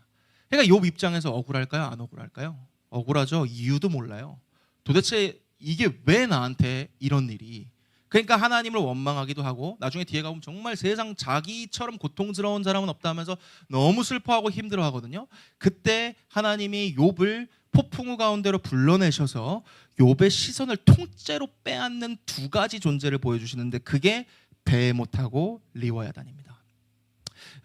그러니까 욥 입장에서 억울할까요? 안 억울할까요? 억울하죠. 이유도 몰라요. 도대체 이게 왜 나한테 이런 일이? 그러니까 하나님을 원망하기도 하고 나중에 뒤에 가보면 정말 세상 자기처럼 고통스러운 사람은 없다 하면서 너무 슬퍼하고 힘들어하거든요. 그때 하나님이 욥을 폭풍우 가운데로 불러내셔서 욥의 시선을 통째로 빼앗는 두 가지 존재를 보여주시는데 그게 베헤못하고 리워야단입니다.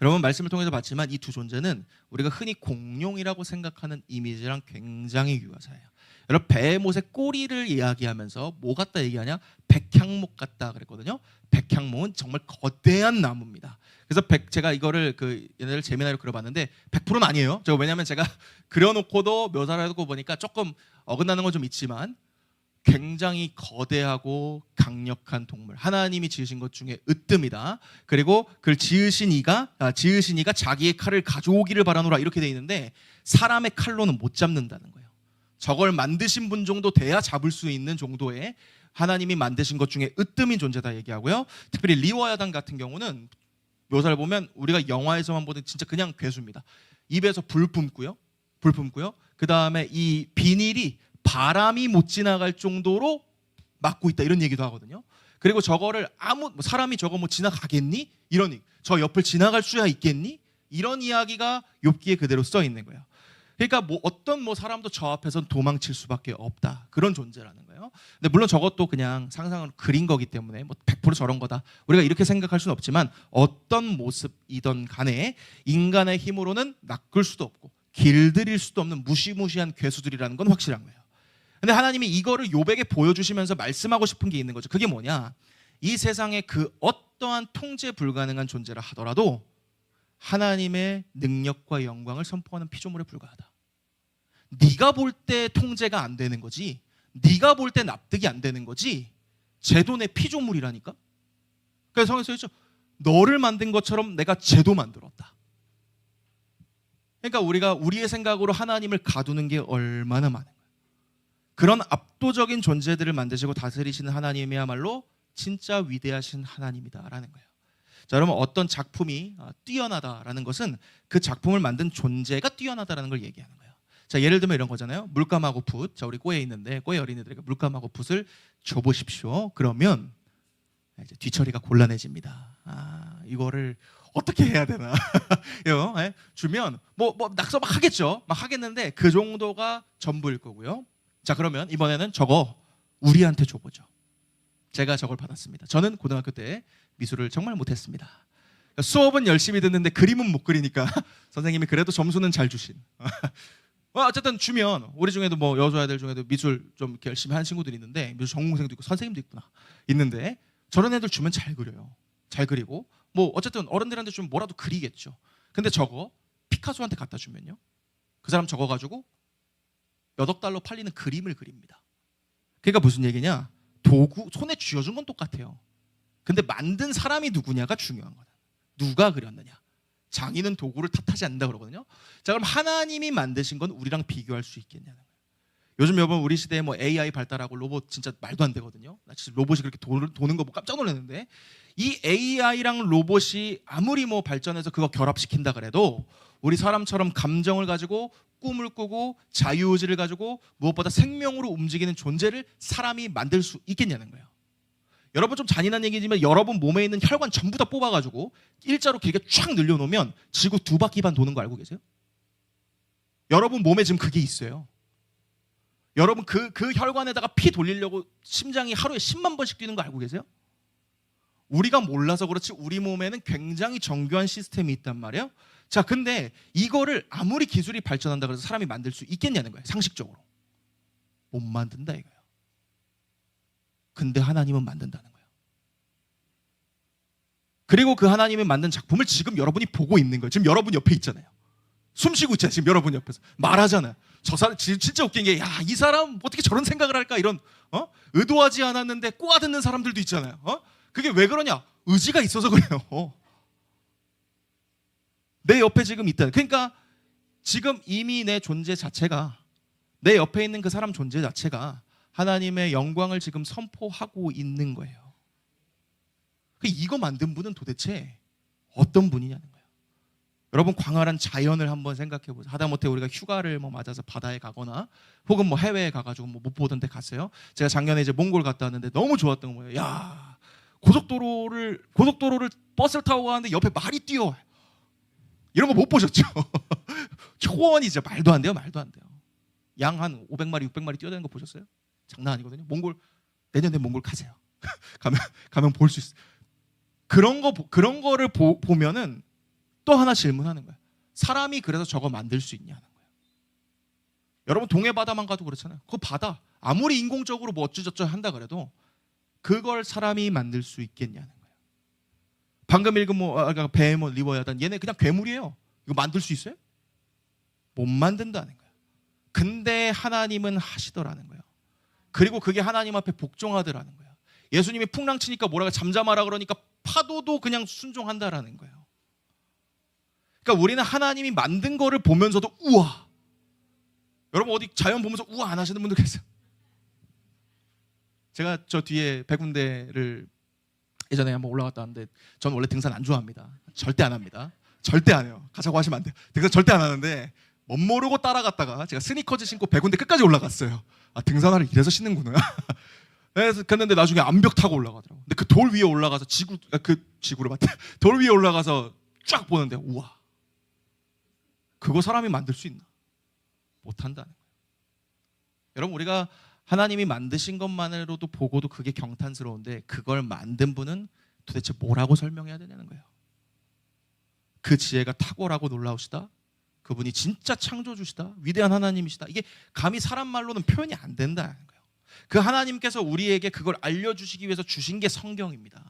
여러분 말씀을 통해서 봤지만 이 두 존재는 우리가 흔히 공룡이라고 생각하는 이미지랑 굉장히 유사해요. 여러분 베헤못의 꼬리를 이야기하면서 뭐 같다 얘기하냐? 백향목 같다 그랬거든요. 백향목은 정말 거대한 나무입니다. 그래서 제가 이거를 얘네를 재미나로 그려봤는데 100%는 아니에요. 왜냐하면 제가 그려놓고도 묘사를 해놓고 보니까 조금 어긋나는 건 좀 있지만 굉장히 거대하고 강력한 동물, 하나님이 지으신 것 중에 으뜸이다. 그리고 그걸 지으신 이가 자기의 칼을 가져오기를 바라노라 이렇게 돼 있는데 사람의 칼로는 못 잡는다는 거예요. 저걸 만드신 분 정도 돼야 잡을 수 있는 정도의 하나님이 만드신 것 중에 으뜸인 존재다 얘기하고요. 특별히 리워야단 같은 경우는 묘사를 보면 우리가 영화에서만 보던 진짜 그냥 괴수입니다. 입에서 불 뿜고요. 그 다음에 이 비닐이 바람이 못 지나갈 정도로 막고 있다 이런 얘기도 하거든요. 그리고 저거를 사람이 저거 지나가겠니? 저 옆을 지나갈 수야 있겠니? 이런 이야기가 욥기에 그대로 써 있는 거예요. 그러니까 어떤 사람도 저 앞에선 도망칠 수밖에 없다 그런 존재라는 거예요. 근데 물론 저것도 그냥 상상으로 그린 거기 때문에 100% 저런 거다 우리가 이렇게 생각할 수는 없지만 어떤 모습이든 간에 인간의 힘으로는 낚을 수도 없고 길들일 수도 없는 무시무시한 괴수들이라는 건 확실한 거예요. 근데 하나님이 이거를 욥에게 보여주시면서 말씀하고 싶은 게 있는 거죠. 그게 뭐냐? 이 세상에 그 어떠한 통제 불가능한 존재라 하더라도 하나님의 능력과 영광을 선포하는 피조물에 불과하다. 네가 볼 때 통제가 안 되는 거지, 네가 볼 때 납득이 안 되는 거지, 쟤도 내 피조물이라니까. 그래서 성경에 써 있죠. 너를 만든 것처럼 내가 쟤도 만들었다. 그러니까 우리가 우리의 생각으로 하나님을 가두는 게 얼마나 많은 거예요. 그런 압도적인 존재들을 만드시고 다스리시는 하나님이야말로 진짜 위대하신 하나님이다라는 거예요. 자, 여러분 어떤 작품이 뛰어나다라는 것은 그 작품을 만든 존재가 뛰어나다라는 걸 얘기하는 거예요. 자, 예를 들면 이런 거잖아요. 물감하고 붓. 자, 우리 꼬에 있는데 꼬에 어린이들에게 물감하고 붓을 줘보십시오. 그러면 이제 뒤처리가 곤란해집니다. 이거를 어떻게 해야 되나? 주면 낙서 막 하겠죠. 막 하겠는데 그 정도가 전부일 거고요. 자, 그러면 이번에는 저거 우리한테 줘보죠. 제가 저걸 받았습니다. 저는 고등학교 때 미술을 정말 못했습니다. 수업은 열심히 듣는데 그림은 못 그리니까 선생님이 그래도 점수는 잘 주신. 어쨌든 주면 우리 중에도 여수 아이들 중에도 미술 좀 이렇게 열심히 하는 친구들이 있는데 미술 전공생도 있고 선생님도 있는데 저런 애들 주면 잘 그려요. 잘 그리고 어쨌든 어른들한테 주면 뭐라도 그리겠죠. 근데 저거 피카소한테 갖다 주면요, 그 사람 저거 가지고 몇억 달러 팔리는 그림을 그립니다. 그러니까 무슨 얘기냐? 도구 손에 쥐어준 건 똑같아요. 근데 만든 사람이 누구냐가 중요한 거다. 누가 그렸느냐. 장인은 도구를 탓하지 않는다 그러거든요. 자, 그럼 하나님이 만드신 건 우리랑 비교할 수 있겠냐는 거예요. 요즘 여러분 우리 시대에 뭐 AI 발달하고 로봇 진짜 말도 안 되거든요. 나 진짜 로봇이 그렇게 도는 거 보고 깜짝 놀랐는데, 이 AI랑 로봇이 아무리 뭐 발전해서 그거 결합시킨다 그래도 우리 사람처럼 감정을 가지고 꿈을 꾸고 자유의지를 가지고 무엇보다 생명으로 움직이는 존재를 사람이 만들 수 있겠냐는 거예요. 여러분 좀 잔인한 얘기지만 여러분 몸에 있는 혈관 전부 다 뽑아가지고 일자로 길게 쫙 늘려놓으면 지구 2바퀴 반 도는 거 알고 계세요? 여러분 몸에 지금 그게 있어요. 여러분 그 혈관에다가 피 돌리려고 심장이 하루에 10만 번씩 뛰는 거 알고 계세요? 우리가 몰라서 그렇지 우리 몸에는 굉장히 정교한 시스템이 있단 말이에요. 자, 근데 이거를 아무리 기술이 발전한다 그래서 사람이 만들 수 있겠냐는 거예요. 상식적으로 못 만든다 이거예요. 근데 하나님은 만든다는 거예요. 그리고 그 하나님이 만든 작품을 지금 여러분이 보고 있는 거예요. 지금 여러분 옆에 있잖아요. 숨 쉬고 있잖아요. 지금 여러분 옆에서 말하잖아요. 저 사람 진짜 웃긴 게, 야, 이 사람 어떻게 저런 생각을 할까, 이런 의도하지 않았는데 꼬아듣는 사람들도 있잖아요. 그게 왜 그러냐? 의지가 있어서 그래요. 내 옆에 지금 있다. 그러니까 지금 이미 내 존재 자체가, 내 옆에 있는 그 사람 존재 자체가 하나님의 영광을 지금 선포하고 있는 거예요. 이거 만든 분은 도대체 어떤 분이냐는 거예요. 여러분 광활한 자연을 한번 생각해 보세요. 하다못해 우리가 휴가를 뭐 맞아서 바다에 가거나 혹은 뭐 해외에 가가지고 뭐 못 보던 데 갔어요. 제가 작년에 이제 몽골 갔다 왔는데 너무 좋았던 거예요. 야, 고속도로를 버스를 타고 가는데 옆에 말이 뛰어. 이런 거 못 보셨죠? 초원이죠. 말도 안 돼요. 말도 안 돼요. 양 한 500마리, 600마리 뛰어다니는 거 보셨어요? 장난 아니거든요. 몽골 내년에 몽골 가세요. 가면 볼 수 있어요. 그런 거를 보면은 또 하나 질문하는 거예요. 사람이 그래서 저거 만들 수 있냐는 거예요. 여러분 동해 바다만 가도 그렇잖아요. 그 바다 아무리 인공적으로 뭐 어쩌저쩌 한다 그래도 그걸 사람이 만들 수 있겠냐는 거예요. 방금 읽은 배, 리버야단, 얘네 그냥 괴물이에요. 이거 만들 수 있어요? 못 만든다는 거예요. 근데 하나님은 하시더라는 거예요. 그리고 그게 하나님 앞에 복종하더라는 거예요. 예수님이 풍랑 치니까 뭐라고 잠잠하라 그러니까 파도도 그냥 순종한다라는 거예요. 그러니까 우리는 하나님이 만든 거를 보면서도 우와. 여러분 어디 자연 보면서 우와 안 하시는 분들 계세요? 제가 저 뒤에 백운대를 예전에 한번 올라갔다 왔는데, 저는 원래 등산 안 좋아합니다. 절대 안 합니다. 절대 안 해요. 가자고 하시면 안 돼요. 등산 절대 안 하는데 멋 모르고 따라갔다가 제가 스니커즈 신고 백운대 끝까지 올라갔어요. 아, 등산화를 이래서 신는구나. 그래서 갔는데 나중에 암벽 타고 올라가더라고요. 근데 그 돌 위에 올라가서 지구를 맞다. 돌 위에 올라가서 쫙 보는데 우와. 그거 사람이 만들 수 있나? 못한다는 거예요. 여러분 우리가 하나님이 만드신 것만으로도 보고도 그게 경탄스러운데 그걸 만든 분은 도대체 뭐라고 설명해야 되냐는 거예요. 그 지혜가 탁월하고 놀라우시다. 그분이 진짜 창조주시다. 위대한 하나님이시다. 이게 감히 사람 말로는 표현이 안 된다는 거예요. 그 하나님께서 우리에게 그걸 알려주시기 위해서 주신 게 성경입니다.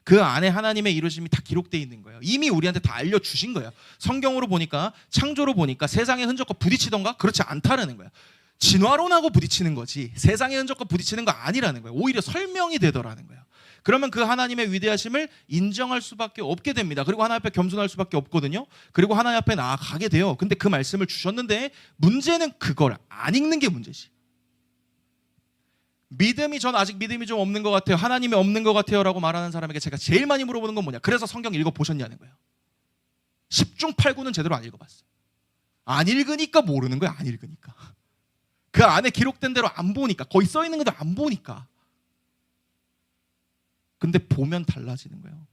그 안에 하나님의 이루심이 다 기록되어 있는 거예요. 이미 우리한테 다 알려주신 거예요. 성경으로 보니까, 창조로 보니까 세상의 흔적과 부딪히던가? 그렇지 않다라는 거예요. 진화론하고 부딪히는 거지 세상의 흔적과 부딪히는 거 아니라는 거예요. 오히려 설명이 되더라는 거예요. 그러면 그 하나님의 위대하심을 인정할 수밖에 없게 됩니다. 그리고 하나님 앞에 겸손할 수밖에 없거든요. 그리고 하나님 앞에 나아가게 돼요. 근데 그 말씀을 주셨는데 문제는 그걸 안 읽는 게 문제지. 전 아직 믿음이 좀 없는 것 같아요. 하나님이 없는 것 같아요 라고 말하는 사람에게 제가 제일 많이 물어보는 건 뭐냐? 그래서 성경 읽어보셨냐는 거예요. 10중 8구는 제대로 안 읽어봤어요. 안 읽으니까 모르는 거예요. 안 읽으니까. 그 안에 기록된 대로 안 보니까, 거의 써 있는 것도 안 보니까. 근데 보면 달라지는 거예요.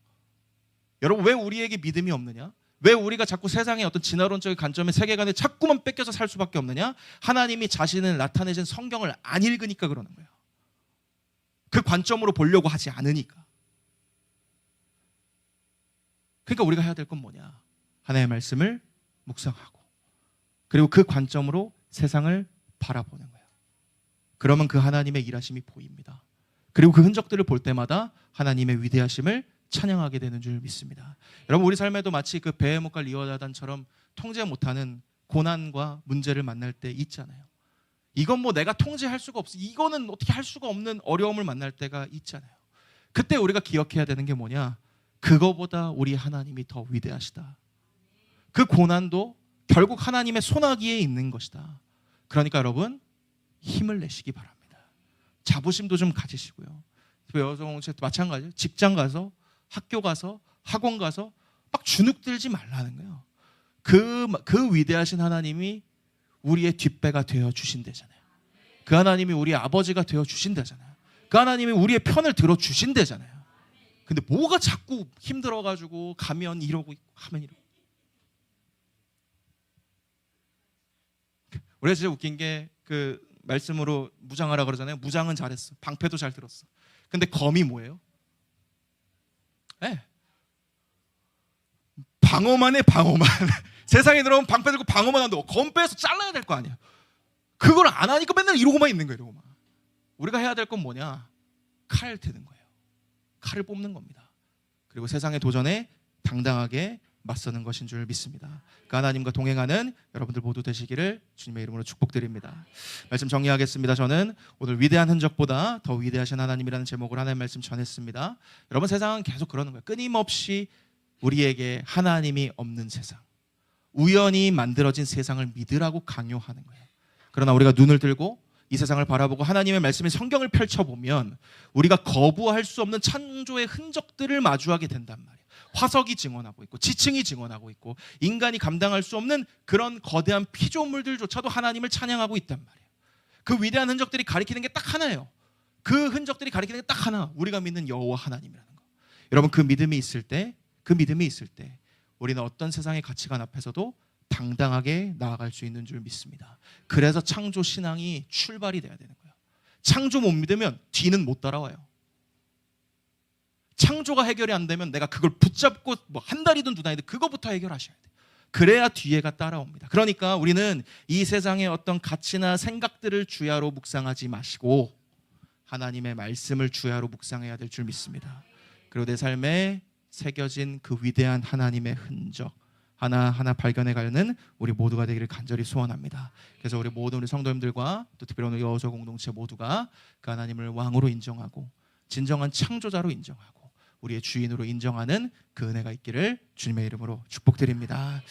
여러분 왜 우리에게 믿음이 없느냐? 왜 우리가 자꾸 세상의 어떤 진화론적인 관점의 세계관에 자꾸만 뺏겨서 살 수밖에 없느냐? 하나님이 자신을 나타내신 성경을 안 읽으니까 그러는 거예요. 그 관점으로 보려고 하지 않으니까. 그러니까 우리가 해야 될 건 뭐냐? 하나님의 말씀을 묵상하고 그리고 그 관점으로 세상을 바라보는 거예요. 그러면 그 하나님의 일하심이 보입니다. 그리고 그 흔적들을 볼 때마다 하나님의 위대하심을 찬양하게 되는 줄 믿습니다. 여러분 우리 삶에도 마치 그 베헤못과 리워야단처럼 통제 못하는 고난과 문제를 만날 때 있잖아요. 이건 뭐 내가 통제할 수가 없어. 이거는 어떻게 할 수가 없는 어려움을 만날 때가 있잖아요. 그때 우리가 기억해야 되는 게 뭐냐? 그거보다 우리 하나님이 더 위대하시다. 그 고난도 결국 하나님의 손아귀에 있는 것이다. 그러니까 여러분 힘을 내시기 바랍니다. 자부심도 좀 가지시고요. 여성공동체도 마찬가지예요. 직장 가서, 학교 가서, 학원 가서 막 주눅들지 말라는 거예요. 그 위대하신 하나님이 우리의 뒷배가 되어 주신대잖아요. 그 하나님이 우리의 아버지가 되어 주신다잖아요. 그 하나님이 우리의 편을 들어 주신다잖아요. 근데 뭐가 자꾸 힘들어가지고 가면 이러고 하면 이러고. 우리가 진짜 웃긴 게 그 말씀으로 무장하라 그러잖아요. 무장은 잘했어. 방패도 잘 들었어. 근데 검이 뭐예요? 네. 방어만 해, 방어만. 세상에 들어오면 방패 들고 방어만 한다고. 검 빼서 잘라야 될 거 아니야. 그걸 안 하니까 맨날 이러고만 있는 거예요. 이러고만. 우리가 해야 될 건 뭐냐? 칼 드는 거예요. 칼을 뽑는 겁니다. 그리고 세상의 도전에 당당하게 맞서는 것인 줄 믿습니다. 그 하나님과 동행하는 여러분들 모두 되시기를 주님의 이름으로 축복드립니다. 말씀 정리하겠습니다. 저는 오늘 위대한 흔적보다 더 위대하신 하나님이라는 제목으로 하나님의 말씀 전했습니다. 여러분, 세상은 계속 그러는 거예요. 끊임없이 우리에게 하나님이 없는 세상, 우연히 만들어진 세상을 믿으라고 강요하는 거예요. 그러나 우리가 눈을 들고 이 세상을 바라보고 하나님의 말씀인 성경을 펼쳐보면 우리가 거부할 수 없는 창조의 흔적들을 마주하게 된단 말이에요. 화석이 증언하고 있고 지층이 증언하고 있고 인간이 감당할 수 없는 그런 거대한 피조물들조차도 하나님을 찬양하고 있단 말이에요. 그 위대한 흔적들이 가리키는 게 딱 하나예요. 그 흔적들이 가리키는 게 딱 하나, 우리가 믿는 여호와 하나님이라는 거. 여러분, 그 믿음이 있을 때 우리는 어떤 세상의 가치관 앞에서도 당당하게 나아갈 수 있는 줄 믿습니다. 그래서 창조 신앙이 출발이 돼야 되는 거예요. 창조 못 믿으면 뒤는 못 따라와요. 창조가 해결이 안 되면 내가 그걸 붙잡고 뭐 한 달이든 두 달이든 그거부터 해결하셔야 돼요. 그래야 뒤에가 따라옵니다. 그러니까 우리는 이 세상의 어떤 가치나 생각들을 주야로 묵상하지 마시고 하나님의 말씀을 주야로 묵상해야 될 줄 믿습니다. 그리고 내 삶에 새겨진 그 위대한 하나님의 흔적 하나하나 발견해가는 우리 모두가 되기를 간절히 소원합니다. 그래서 우리 모든 우리 성도님들과 또 특별히 오늘 여호수아 공동체 모두가 그 하나님을 왕으로 인정하고 진정한 창조자로 인정하고 우리의 주인으로 인정하는 그 은혜가 있기를 주님의 이름으로 축복드립니다.